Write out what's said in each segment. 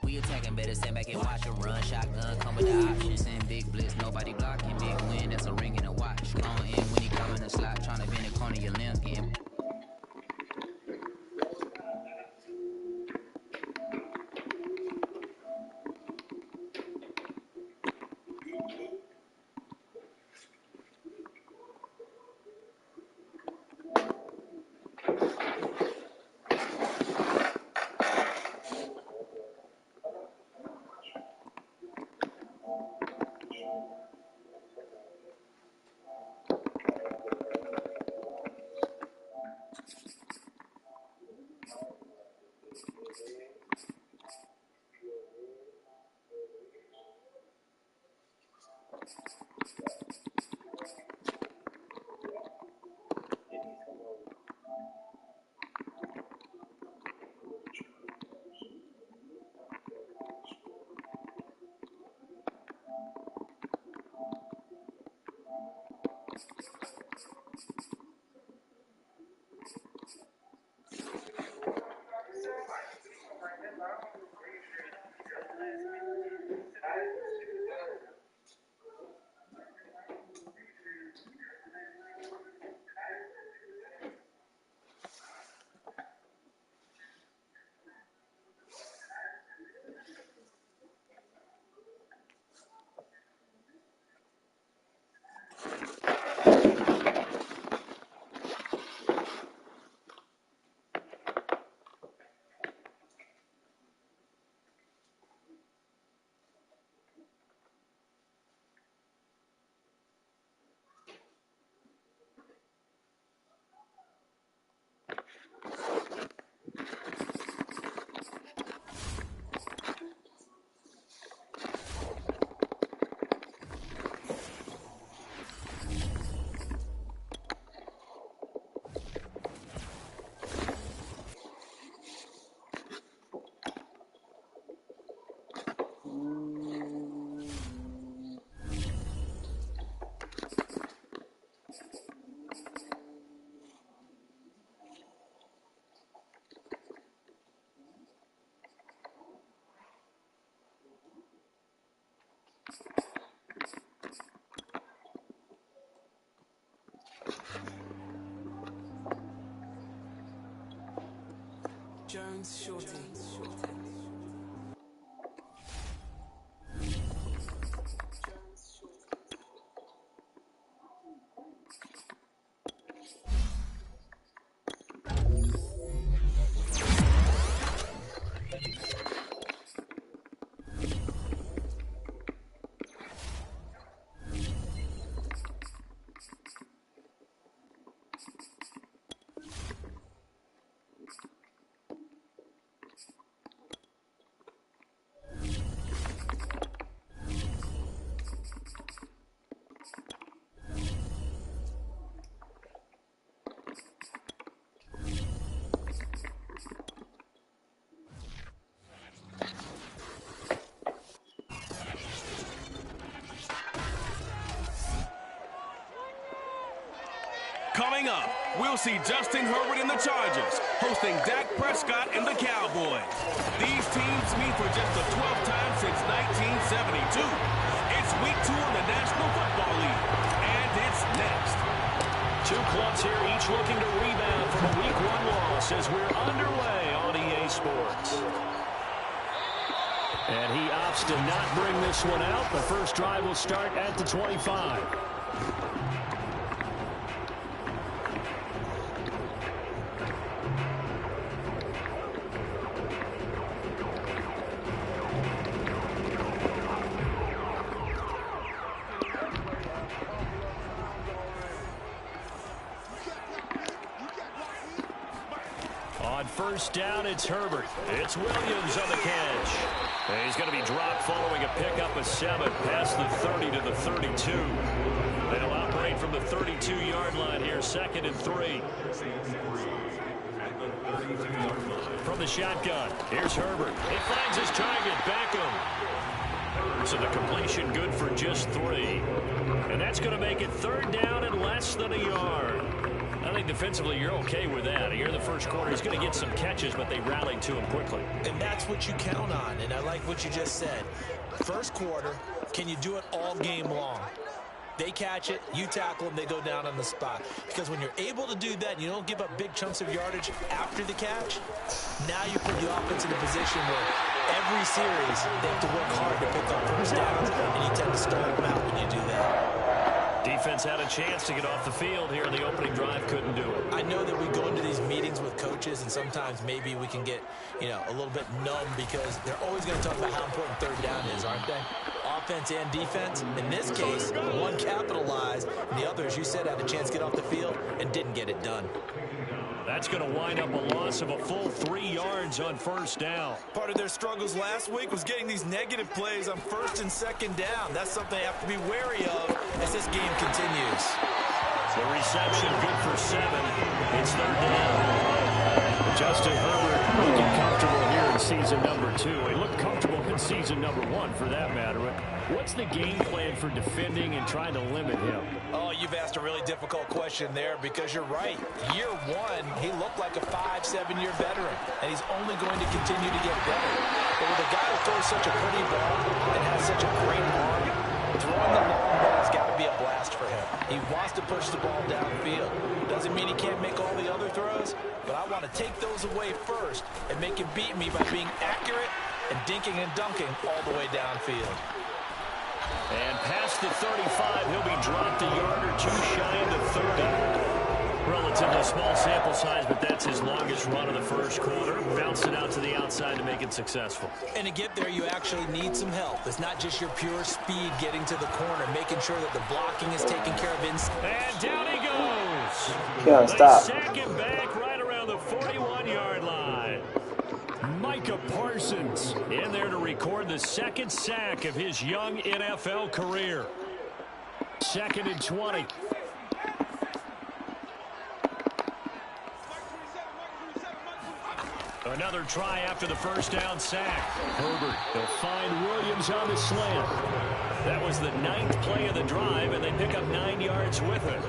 We attacking, better stand back and watch them run. Shotgun come with the options. Send big blitz, nobody blocking. Big win, that's a ring and a watch. Long in when he come in the slot, trying to bend the corner, your limb getting. Jones Shorty. Coming up, we'll see Justin Herbert and the Chargers hosting Dak Prescott and the Cowboys. These teams meet for just the 12th time since 1972. It's week 2 of the National Football League, and it's next. Two clubs here, each looking to rebound from a week 1 loss as we're underway on EA Sports. And he opts to not bring this one out. The first drive will start at the 25. On first down, it's Herbert. It's Williams on the catch. And he's going to be dropped following a pickup of 7 past the 30 to the 32. They'll operate from the 32-yard line here, 2nd and 3. From the shotgun, here's Herbert. He finds his target, Beckham. So the completion good for just 3. And that's going to make it 3rd down and less than a yard. Now think defensively you're okay with that. Here in the first quarter, he's going to get some catches, but they rallied to him quickly. And that's what you count on, and I like what you just said. First quarter, can you do it all game long? They catch it, you tackle them, they go down on the spot. Because when you're able to do that and you don't give up big chunks of yardage after the catch, now you put the offense in a position where every series they have to work hard to pick up first downs, and you tend to stall them out when you do that. Defense had a chance to get off the field here in the opening drive, couldn't do it. I know that we go into these meetings with coaches, and sometimes maybe we can get, a little bit numb because they're always going to talk about how important third down is, aren't they? Offense and defense. In this case, one capitalized, and the other, as you said, had a chance to get off the field and didn't get it done. That's going to wind up a loss of a full 3 yards on first down. Part of their struggles last week was getting these negative plays on first and second down. That's something they have to be wary of as this game continues. The reception good for 7. It's third down. Justin Herbert looking comfortable here in season number 2. He looked comfortable in season number 1 for that matter. What's the game plan for defending and trying to limit him? Oh, you've asked a really difficult question there because you're right. Year 1, he looked like a 5-7-year veteran, and he's only going to continue to get better. But with a guy who throws such a pretty ball and has such a great arm, throwing the long ball has got to be a blast for him. He wants to push the ball downfield. Doesn't mean he can't make all the other throws, but I want to take those away first and make him beat me by being accurate and dinking and dunking all the way downfield. And past the 35, he'll be dropped a yard or two shy of the 30. Relatively small sample size, but that's his longest run of the first quarter. Bounced it out to the outside to make it successful. And to get there, you actually need some help. It's not just your pure speed getting to the corner, making sure that the blocking is taken care of inside. And down he goes. Yeah, stop. Sack him back right around the 41-yard line. Micah Parsons in there to record the second sack of his young NFL career. 2nd and 20. Another try after the first down sack. Herbert, they'll find Williams on the slant. That was the 9th play of the drive, and they pick up 9 yards with it.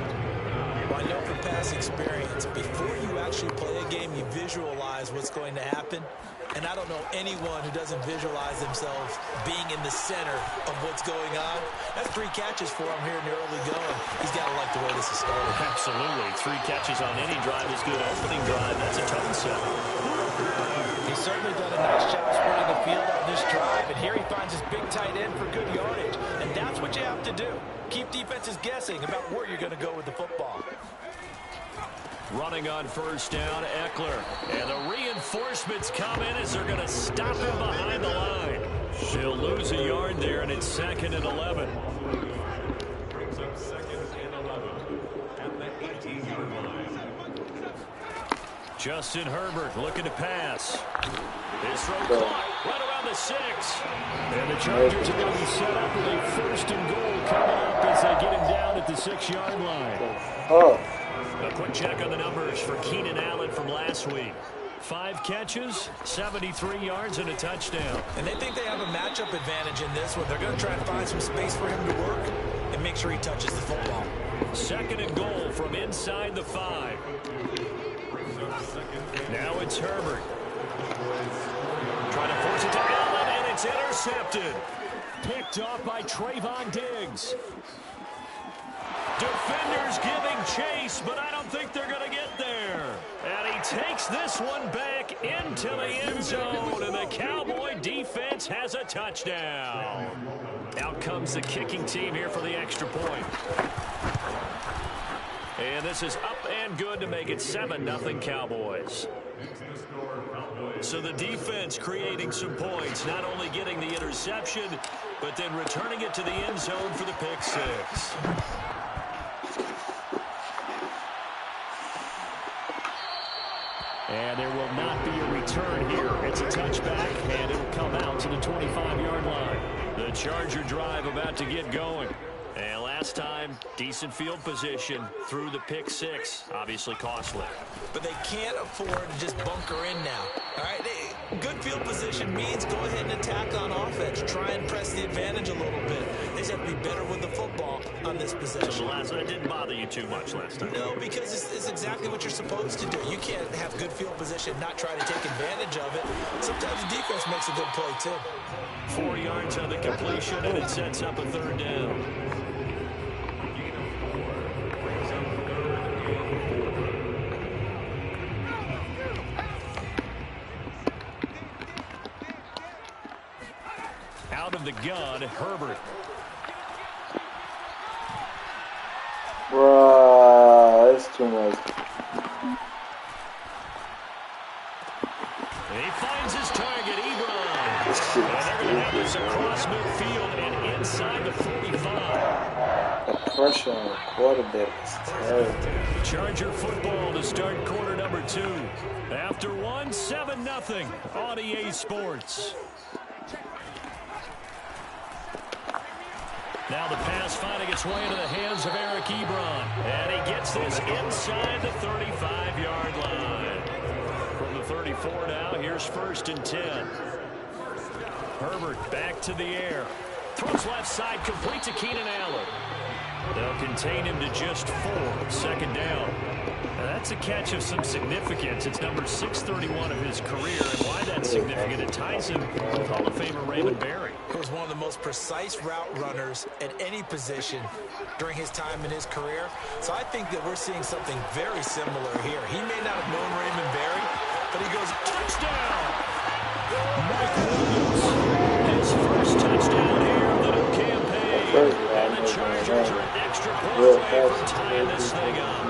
Well, I know from past experience, before you actually play a game, you visualize what's going to happen. And I don't know anyone who doesn't visualize themselves being in the center of what's going on. That's 3 catches for him here in the early going. He's got to like the way this is started. Absolutely. 3 catches on any drive is good. Opening drive, that's a tone setter. He's certainly done a nice job spreading the field on this drive. And here he finds his big tight end for good yardage. And that's what you have to do. Keep defenses guessing about where you're going to go with the football. Running on first down, Eckler. And the reinforcements come in as they're going to stop him behind the line. He'll lose a yard there, and it's 2nd and 11. Brings up 2nd and 11 at the 18-yard line. Justin Herbert looking to pass. His throw caught right around the 6. And the Chargers are going to be set up with a 1st and goal coming up as they get him down at the 6-yard line. Oh. A quick check on the numbers for Keenan Allen from last week. 5 catches, 73 yards, and a touchdown. And they think they have a matchup advantage in this one. They're going to try and find some space for him to work and make sure he touches the football. 2nd and goal from inside the 5. Now it's Herbert. Trying to force it to Allen, and it's intercepted. Picked off by Trayvon Diggs. Defenders giving chase, but I don't think they're going to get there. And he takes this one back into the end zone, and the Cowboy defense has a touchdown. Out comes the kicking team here for the extra point. And this is up and good to make it 7-0 Cowboys. So the defense creating some points, not only getting the interception, but then returning it to the end zone for the pick 6. And there will not be a return here. It's a touchback, and it'll come out to the 25-yard line. The Charger drive about to get going. And last time, decent field position through the pick 6. Obviously costly. But they can't afford to just bunker in now. All right, good field position means go ahead and attack on offense. Try and press the advantage a little bit. They just have to be better with the football on this possession. So the last one didn't bother you too much last time? No, because it's exactly what you're supposed to do. You can't have good field position and not try to take advantage of it. Sometimes the defense makes a good play, too. 4 yards on the completion, and it sets up a 3rd down. Out of the gun, Herbert. Bruh, that's too much. He finds his target, Ebron. And they're going to have this across midfield and inside the 45. The pressure on the quarterback is terrible. Charger football to start quarter number 2. After 1, 7-0 on EA Sports. Now the pass finding its way into the hands of Eric Ebron. And he gets this inside the 35-yard line. From the 34 now, here's 1st and 10. Herbert back to the air. Throws left side, complete to Keenan Allen. They'll contain him to just 4. 2nd down. Now that's a catch of some significance. It's number 631 of his career. And why that's significant, it ties him with Hall of Famer Raymond Berry. He was one of the most precise route runners at any position during his time in his career. So I think that we're seeing something very similar here. He may not have known Raymond Berry, but he goes, touchdown! Mike Williams, his first touchdown here of the new campaign. And the Chargers are an extra point away from tying this thing up.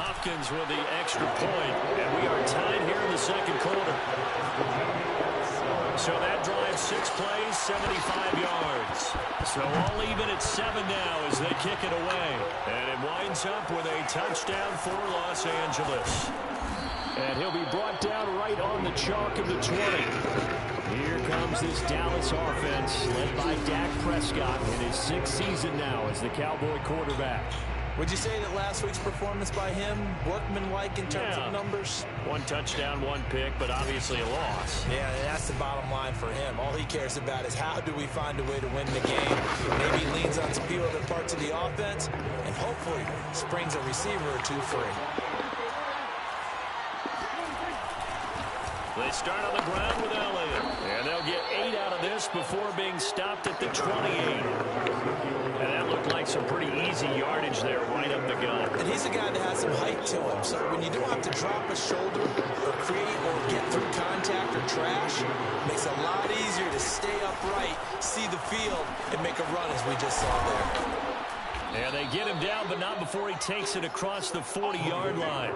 Hopkins with the extra point, and we are tied here in the 2nd quarter. So that drives 6 plays, 75 yards. So all even at 7 now as they kick it away. And it winds up with a touchdown for Los Angeles. And he'll be brought down right on the chalk of the 20. Here comes this Dallas offense led by Dak Prescott in his 6th season now as the Cowboy quarterback. Would you say that last week's performance by him, workmanlike in terms of numbers? 1 touchdown, 1 pick, but obviously a loss. Yeah, that's the bottom line for him. All he cares about is how do we find a way to win the game. Maybe leans on some few other parts of the offense, and hopefully springs a receiver or 2 free. They start on the ground with Elliott, and they'll get 8 out of this before being stopped at the 28. And that looked like some pretty easy yardage there right up the gut. And he's a guy that has some height to him, so when you don't have to drop a shoulder or create or get through contact or trash, it makes it a lot easier to stay upright, see the field, and make a run as we just saw there. And they get him down, but not before he takes it across the 40-yard line.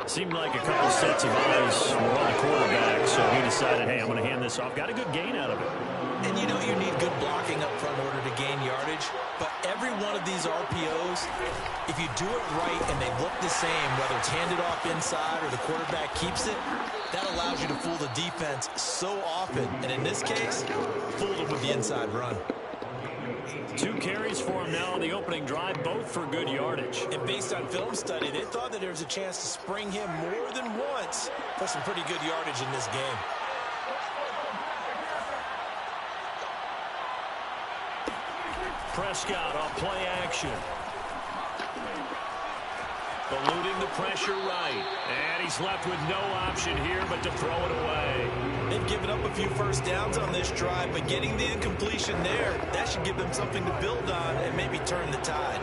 Seemed like a couple sets of eyes were on the quarterback, so he decided, hey, I'm going to hand this off. Got a good gain out of it. And you know you need good blocking up front in order to gain yardage, but every one of these RPOs, if you do it right and they look the same, whether it's handed off inside or the quarterback keeps it, that allows you to fool the defense so often. And in this case, fooled them with the inside run. 2 carries for him now on the opening drive, both for good yardage. And based on film study, they thought that there was a chance to spring him more than once for some pretty good yardage in this game. Prescott off play action. Eluding the pressure right. And he's left with no option here but to throw it away. They've given up a few first downs on this drive, but getting the incompletion there, that should give them something to build on and maybe turn the tide.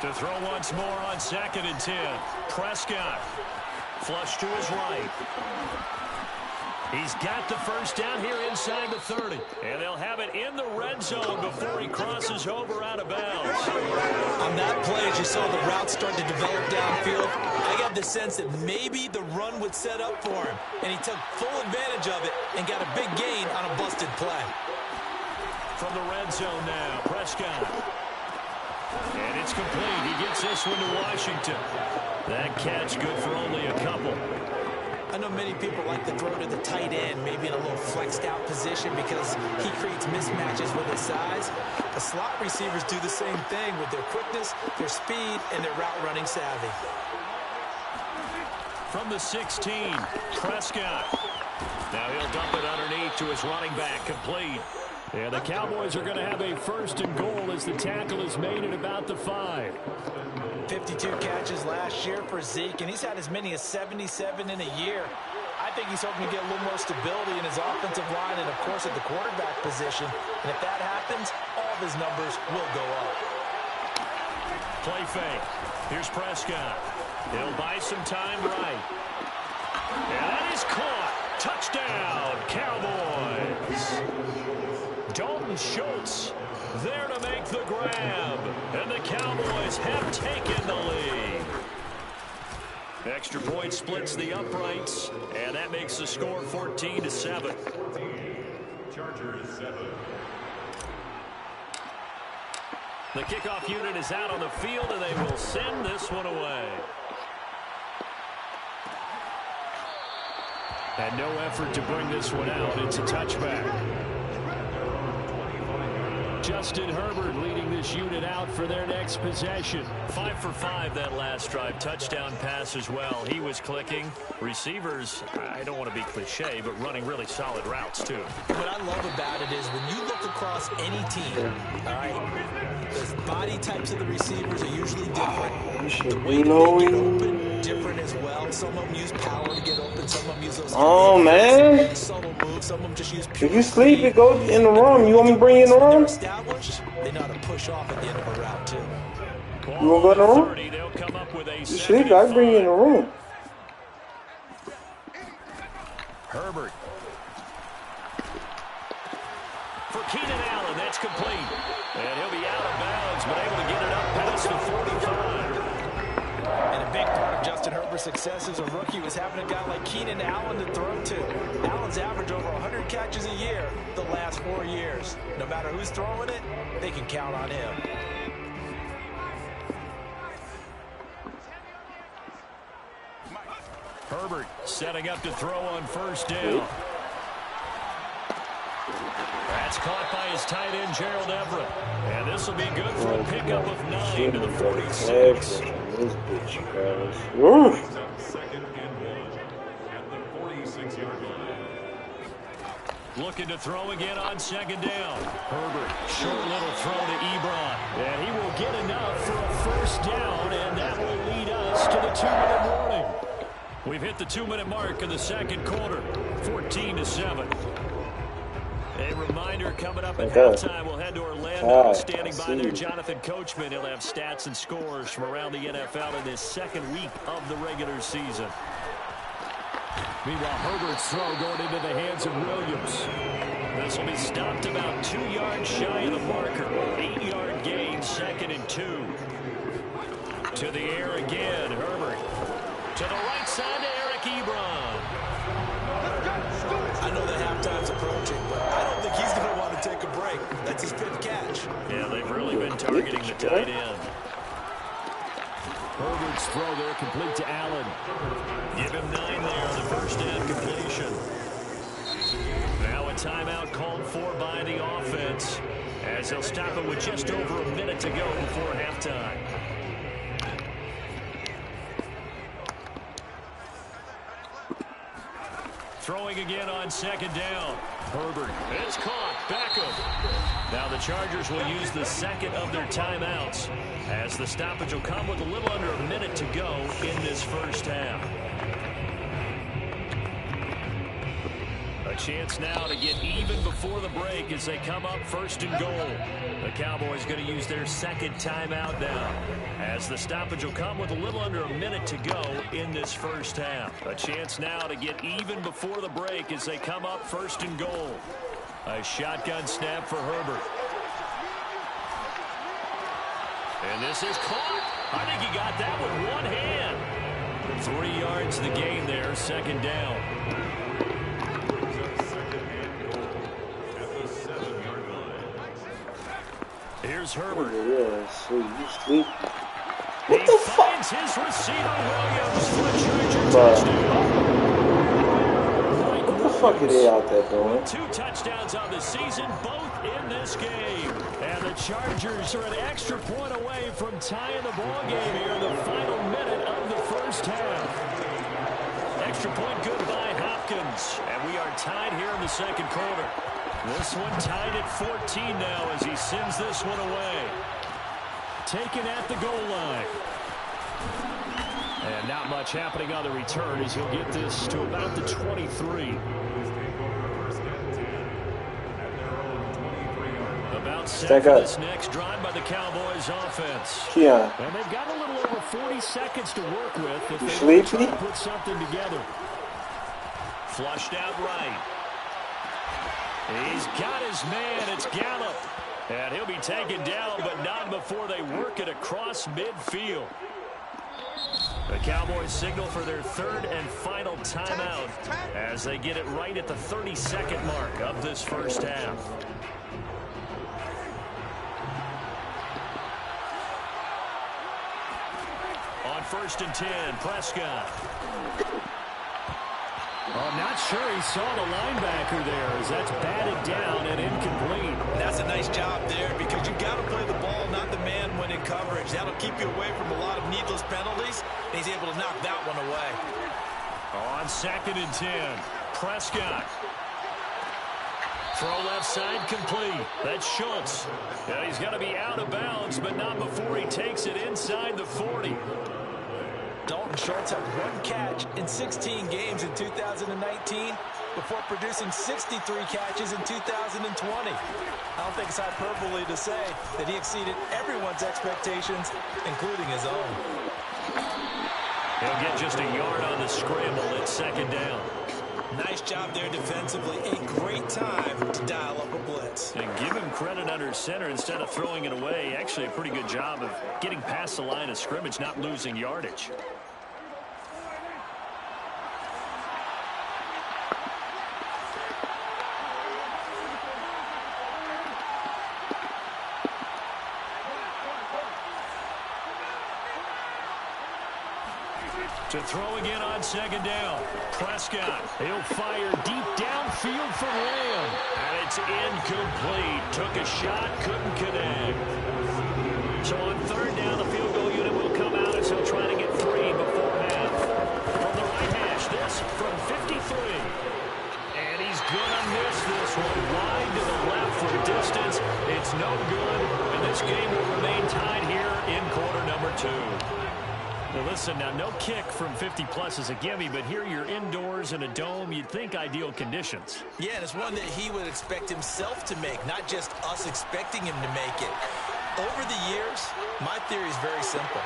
To throw once more on 2nd and 10. Prescott flush to his right. He's got the first down here inside the 30. And they'll have it in the red zone before he crosses over out of bounds. On that play, as you saw the route start to develop downfield, I got the sense that maybe the run would set up for him. And he took full advantage of it and got a big gain on a busted play. From the red zone now, Prescott. And it's complete. He gets this one to Washington. That catch good for only a couple. I know many people like to throw to the tight end, maybe in a little flexed out position because he creates mismatches with his size. The slot receivers do the same thing with their quickness, their speed, and their route running savvy. From the 16, Prescott. Now he'll dump it underneath to his running back, complete. And the Cowboys are going to have a 1st and goal as the tackle is made at about the 5. 52 catches last year for Zeke, and he's had as many as 77 in a year. I think he's hoping to get a little more stability in his offensive line and, of course, at the quarterback position. And if that happens, all of his numbers will go up. Play fake. Here's Prescott. He'll buy some time right. And that is caught. Touchdown, Cowboys. Dalton Schultz there to make the grab. And the Cowboys have taken the lead. Extra point splits the uprights, and that makes the score 14-7. Chargers 7. The kickoff unit is out on the field, and they will send this one away. And no effort to bring this one out. It's a touchback. Justin Herbert leading this unit out for their next possession. 5 for 5 that last drive. Touchdown pass as well. He was clicking. Receivers, I don't want to be cliche, but running really solid routes too. What I love about it is when you look across any team, all right, the body types of the receivers are usually different. The way that they get open, different as well. Some of them use power to get open. Some of them use those subtle moves. Some of them just use pure if you sleep, it goes in the room. You want me to bring you in the room? They know how to push off at the end of a route, too. You want to go in the room? You sleep, I bring you in the room. Herbert. For Keenan Allen, that's complete. And he'll be out of bounds, but able to get it up past the 45. And a big part of Justin Herbert's success as a rookie was having a guy like Keenan Allen to throw to. Allen's averaged over 100 catches a year the last 4 years. No matter who's throwing it, they can count on him. Herbert setting up to throw on 1st down. That's caught by his tight end, Gerald Everett. And this will be good for a pickup of 9 to the 46. This bitch, guys. 2nd and 1 at the 46-yard line. Looking to throw again on 2nd down. Herbert, short little throw to Ebron. And he will get enough for a 1st down, and that will lead us to the 2-minute warning. We've hit the 2-minute mark in the 2nd quarter, 14-7. A reminder coming up at halftime. We'll head to Orlando. Standing by there, Jonathan Coachman. He'll have stats and scores from around the NFL in this 2nd week of the regular season. Meanwhile, Herbert's throw going into the hands of Williams. This will be stopped about 2 yards shy of the marker. 8-yard gain, 2nd and 2. To the air again, Herbert. To the right side to Eric Ebron. I know that halftime's approaching, but I don't think he's going to want to take a break. That's his 5th catch. Yeah, they've really been targeting the tight end. Herbert's throw there complete to Allen. Give him 9 there on the 1st down completion. Now a timeout called for by the offense as they'll stop it with just over a minute to go before halftime. Throwing again on 2nd down. Herbert, it's caught. Beckham. Now the Chargers will use the 2nd of their timeouts as the stoppage will come with a little under a minute to go in this 1st half. A chance now to get even before the break as they come up 1st and goal. The Cowboys going to use their 2nd timeout now as the stoppage will come with a little under a minute to go in this 1st half. A chance now to get even before the break as they come up 1st and goal. A shotgun snap for Herbert. And this is caught. I think he got that with one hand. 3 yards the gain there, 2nd down. Here's Herbert. Yeah, so you sleep. He finds his receiver, Williams, for a Charger touchdown. fuck are they out there doing? 2 touchdowns on the season, both in this game. And the Chargers are an extra point away from tying the ball game here in the final minute of the first half. Extra point good by Hopkins. And we are tied here in the second quarter. This one tied at 14 now as he sends this one away. Taken at the goal line. And not much happening on the return as he'll get this to about the 23. About set for this next drive by the Cowboys offense. Yeah. And they've got a little over 40 seconds to work with if they sleepy? put something together. Flushed out right. He's got his man. It's Gallup. And he'll be taken down, but not before they work it across midfield. The Cowboys signal for their third and final timeout as they get it right at the 32nd mark of this first half. On 1st and 10, Prescott. I'm not sure he saw the linebacker there as that's batted down and incomplete. That's a nice job there because you've got to play the ball, not the man when in coverage. That'll keep you away from a lot of needless penalties, and he's able to knock that one away. On 2nd and 10, Prescott. Throw left side complete. That's Schultz. Yeah, he's going to be out of bounds, but not before he takes it inside the 40. Dalton Schultz had 1 catch in 16 games in 2019 before producing 63 catches in 2020. I don't think it's hyperbole to say that he exceeded everyone's expectations, including his own. He'll get just a yard on the scramble at 2nd down. Nice job there defensively. A great time to dial up a blitz. And give him credit under center instead of throwing it away. Actually a pretty good job of getting past the line of scrimmage, not losing yardage. To throw again on 2nd down. Prescott. He'll fire deep downfield for Lamb. And it's incomplete. Took a shot, couldn't connect. So on 3rd down, the field goal unit will come out as he'll try to get 3 before half. From the right hash, this from 53. And he's going to miss this one wide to the left for distance. It's no good. And this game will remain tied here in quarter number 2. Well, listen, now no kick from 50-plus is a gimme, but here you're indoors in a dome. You'd think ideal conditions. Yeah, and it's one that he would expect himself to make, not just us expecting him to make it. Over the years, my theory is very simple.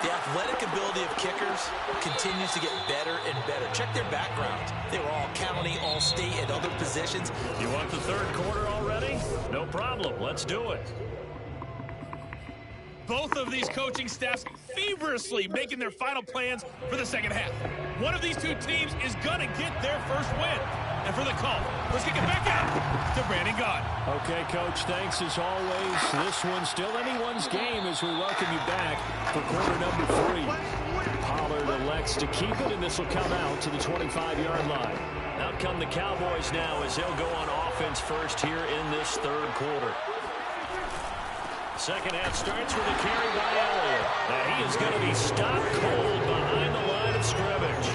The athletic ability of kickers continues to get better and better. Check their backgrounds. They were all county, all state, at other positions. You want the 3rd quarter already? No problem. Let's do it. Both of these coaching staffs feverishly making their final plans for the second half. One of these two teams is going to get their first win. And for the call, let's kick it back out to Brandon Gott. Okay, Coach, thanks as always. This one's still anyone's game as we welcome you back for quarter number 3. Pollard elects to keep it, and this will come out to the 25-yard line. Out come the Cowboys now as they'll go on offense first here in this 3rd quarter. Second half starts with a carry by Elliott. And he is going to be stopped cold behind the line of scrimmage.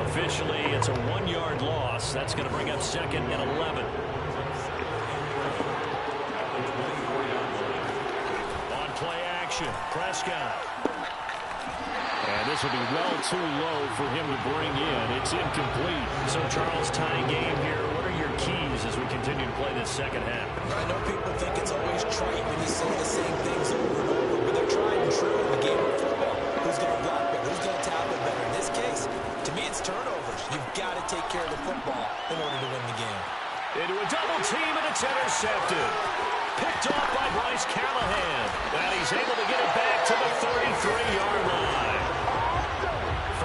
Officially, it's a 1-yard loss. That's going to bring up 2nd and 11. On play action, Prescott. And this will be well too low for him to bring in. It's incomplete. So, Charles, tie game here. What are your keys as we continue to play this second half? I know people think it's always trite when you say the same things over and over, but they're tried and true in the game of football. Who's going to block better? Who's going to tackle better? In this case, to me, it's turnovers. You've got to take care of the football in order to win the game. Into a double team, and it's intercepted. Picked off by Bryce Callahan. And he's able to get it back to the 33-yard line.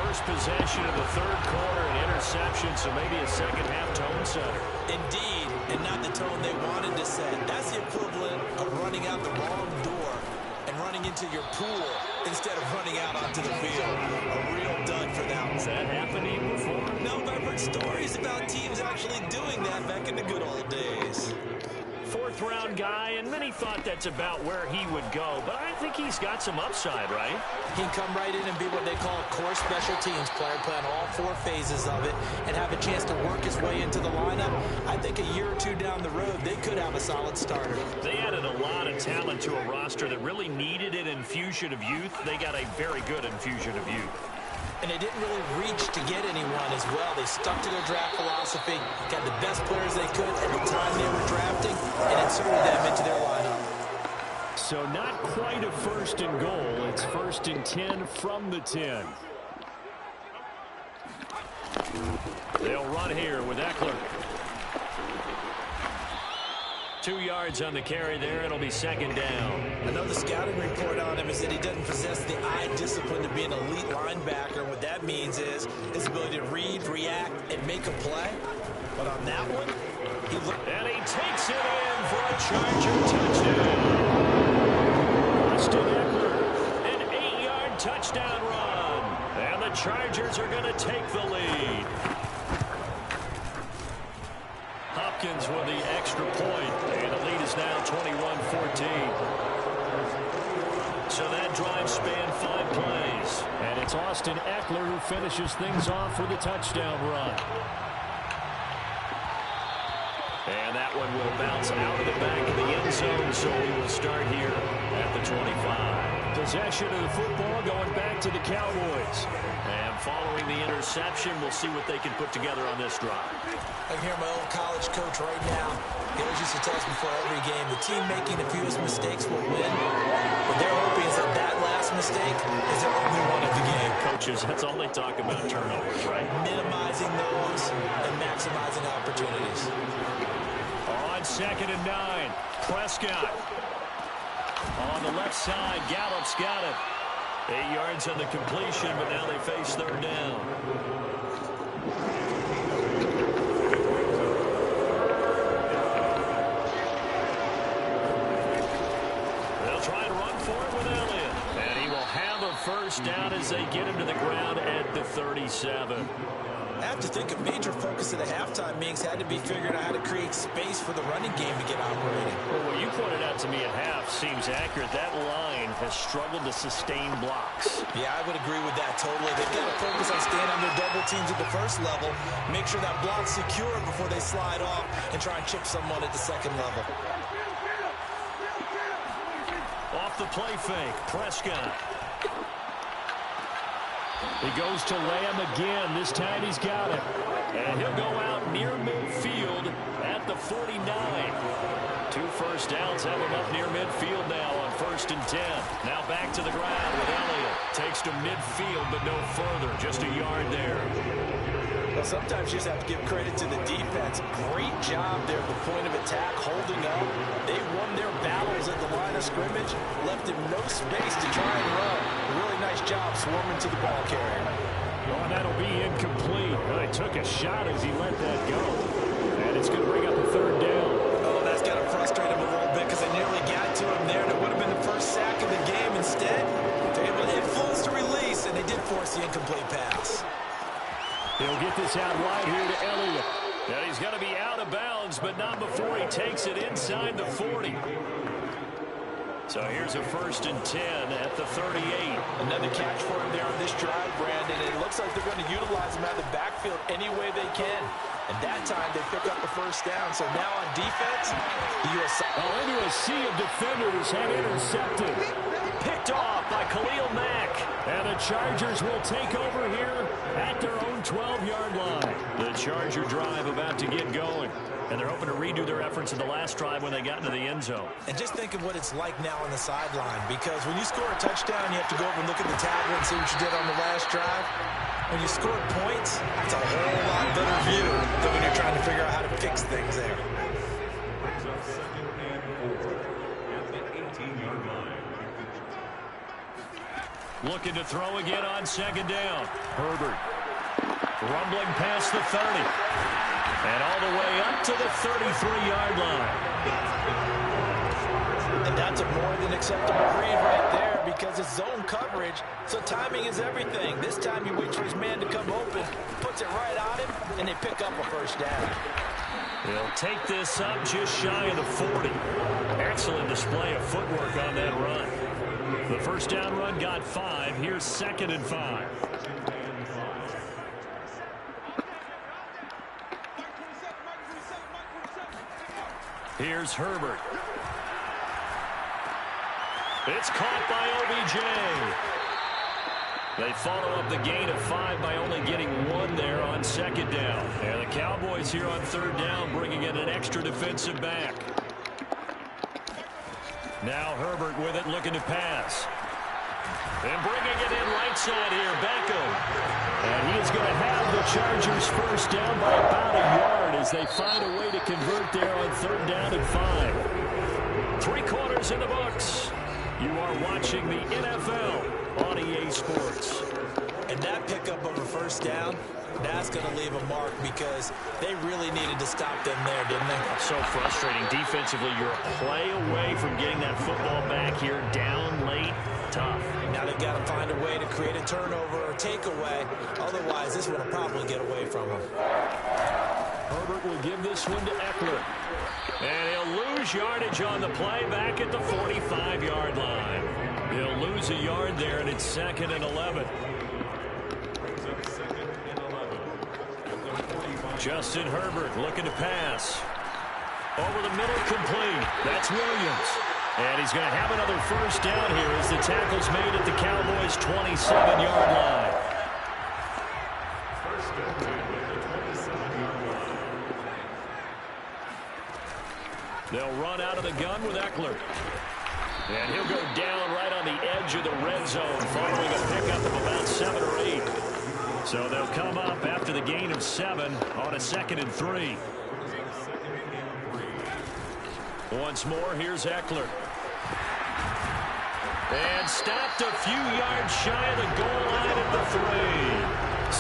First possession of the 3rd quarter, an interception, so maybe a second-half tone setter. Indeed, and not the tone they wanted to set. That's the equivalent of running out the wrong door and running into your pool instead of running out onto the field. A real dud for that one. Has that happened to you before? No, but I've heard stories about teams actually doing that back in the good old days. Fourth-round guy, and many thought that's about where he would go, but I think he's got some upside, right? He can come right in and be what they call a core special teams player, play on all 4 phases of it, and have a chance to work his way into the lineup. I think a year or 2 down the road, they could have a solid starter. They added a lot of talent to a roster that really needed an infusion of youth. They got a very good infusion of youth. And they didn't really reach to get anyone as well. They stuck to their draft philosophy, got the best players they could at the time they were drafting, and inserted them into their lineup. So not quite a 1st and goal. It's 1st and 10 from the 10. They'll run here with Eckler. 2 yards on the carry there. It'll be 2nd down. I know the scouting report on him is that he doesn't possess the eye discipline to be an elite linebacker. What that means is his ability to read, react, and make a play. But on that one, he looked... And he takes it in for a Charger touchdown. Austin Eckler, an 8-yard touchdown run. And the Chargers are going to take the lead. Hopkins with the extra point, and the lead is now 21-14. So that drive spanned 5 plays. And it's Austin Eckler who finishes things off with a touchdown run. And that one will bounce out of the back of the end zone, so we will start here at the 25. Possession of the football going back to the Cowboys. And following the interception, we'll see what they can put together on this drive. I can hear my old college coach right now. He always used to tell us before every game, the team making the fewest mistakes will win. What they're hoping is that that last mistake is their only one of the game. Coaches, that's all they talk about, turnovers, right? Minimizing those and maximizing opportunities. On 2nd and 9, Prescott. On the left side, Gallup's got it. 8 yards on the completion, but now they face 3rd down. They'll try to run for it with Elliott. And he will have a 1st down as they get him to the ground at the 37. I have to think a major focus of the halftime meetings had to be figuring out how to create space for the running game to get operating. Well, what you pointed out to me at half seems accurate. That line has struggled to sustain blocks. Yeah, I would agree with that totally. They've got to focus on staying on their double teams at the 1st level, make sure that block's secure before they slide off and try and chip someone at the 2nd level. Off the play fake, Prescott. He goes to Lamb again. This time he's got it. And he'll go out near midfield at the 49. 2 first downs have him up near midfield now on 1st and 10. Now back to the ground with Elliott. Takes to midfield, but no further. Just a yard there. Well, sometimes you just have to give credit to the defense. Great job there at the point of attack, holding up. They won their battles at the line of scrimmage, left him no space to try and run. Really nice job swarming to the ball carrier. Oh, that'll be incomplete. Well, he took a shot as he let that go. And it's going to bring up a 3rd down. Oh, that's got to frustrate him a little bit because they nearly got to him there, and it would have been the 1st sack of the game. Instead, they're able to influence the release, and they did force the incomplete pass. He'll get this out wide here to Elliott. And he's going to be out of bounds, but not before he takes it inside the 40. So here's a 1st and 10 at the 38. Another catch for him there on this drive, Brandon. And it looks like they're going to utilize him out of the backfield any way they can. And that time they pick up a 1st down. So now on defense, the U.S. into a sea of defenders have intercepted. Picked off by Khalil Mack. And the Chargers will take over here at their own 12-yard line. The Charger drive about to get going. And they're hoping to redo their efforts in the last drive when they got into the end zone. And just think of what it's like now on the sideline. Because when you score a touchdown, you have to go over and look at the tablet and see what you did on the last drive. When you score points, that's a whole lot better view than when you're trying to figure out how to fix things there. Brings up 2nd and 4 at the 18-yard line. Looking to throw again on 2nd down. Herbert rumbling past the 30. And all the way up to the 33-yard line. And that's a more than acceptable read right there because it's zone coverage, so timing is everything. This time he waits for his man to come open, puts it right on him, and they pick up a first down. He'll take this up just shy of the 40. Excellent display of footwork on that run. The first down run got 5. Here's 2nd and 5. Here's Herbert. It's caught by OBJ. They follow up the gain of 5 by only getting 1 there on 2nd down. And the Cowboys here on 3rd down bringing in an extra defensive back. Now Herbert with it, looking to pass. And bringing it in right side here, Beckham. And he is going to have the Chargers first down by about a yard as they find a way to convert there on 3rd down and 5. 3 quarters in the books. You are watching the NFL on EA Sports. And that pickup of a first down, that's going to leave a mark because they really needed to stop them there, didn't they? So frustrating. Defensively, you're a play away from getting that football back here down late. Tough. Now they've got to find a way to create a turnover or takeaway. Otherwise, this one will probably get away from them. Herbert will give this one to Eckler. And he'll lose yardage on the play back at the 45-yard line. He'll lose a yard there, and it's 2nd and 11. Justin Herbert looking to pass. Over the middle, complete. That's Williams. And he's going to have another first down here as the tackle's made at the Cowboys' 27-yard line. They'll run out of the gun with Eckler. And he'll go down right on the edge of the red zone following a pickup of about 7 or 8. So they'll come up after the gain of 7 on a 2nd and 3. Once more, here's Eckler. And stopped a few yards shy of the goal line at the 3.